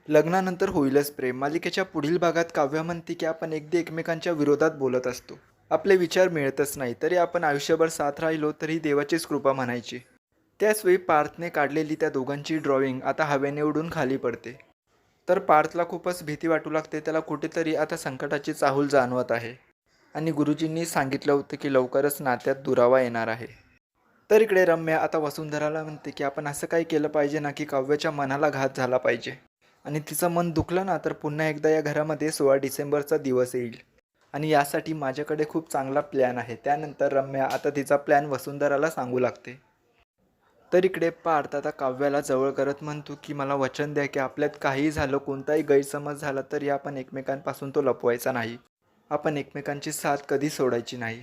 लग्नानंतर होईलच प्रेम मालिकेच्या पुढील भागात काव्या म्हणते की आपण एकदा एकमेकांच्या विरोधात बोलत असतो. आपले विचार मिळतच नाही तरी आपण आयुष्यभर साथ राहिलो तरी देवाचीच कृपा म्हणायची. त्याचवेळी पार्थने काढलेली त्या दोघांची ड्रॉइंग आता हवेने उडून खाली पडते. तर पार्थला खूपच भीती वाटू लागते. त्याला कुठेतरी आता संकटाची चाहूल जाणवत आहे. आणि गुरुजींनी सांगितलं होतं की लवकरच नात्यात दुरावा येणार आहे. तर इकडे रम्या आता वसुंधराला म्हणते की आपण असं काही केलं पाहिजे ना की काव्याच्या मनाला घात झाला पाहिजे. आणि तिचं मन दुखलं ना तर पुन्हा एकदा या घरामध्ये 16 डिसेंबरचा दिवस येईल. आणि यासाठी माझ्याकडे खूप चांगला प्लॅन आहे. त्यानंतर रम्या आता तिचा प्लॅन वसुंधराला सांगू लागते. तर इकडे पार्थ आता काव्याला जवळ करत म्हणतो की मला वचन द्या की आपल्यात काहीही झालं, कोणताही गैरसमज झाला तरी आपण एकमेकांपासून तो लपवायचा नाही. आपण एकमेकांची साथ कधी सोडायची नाही.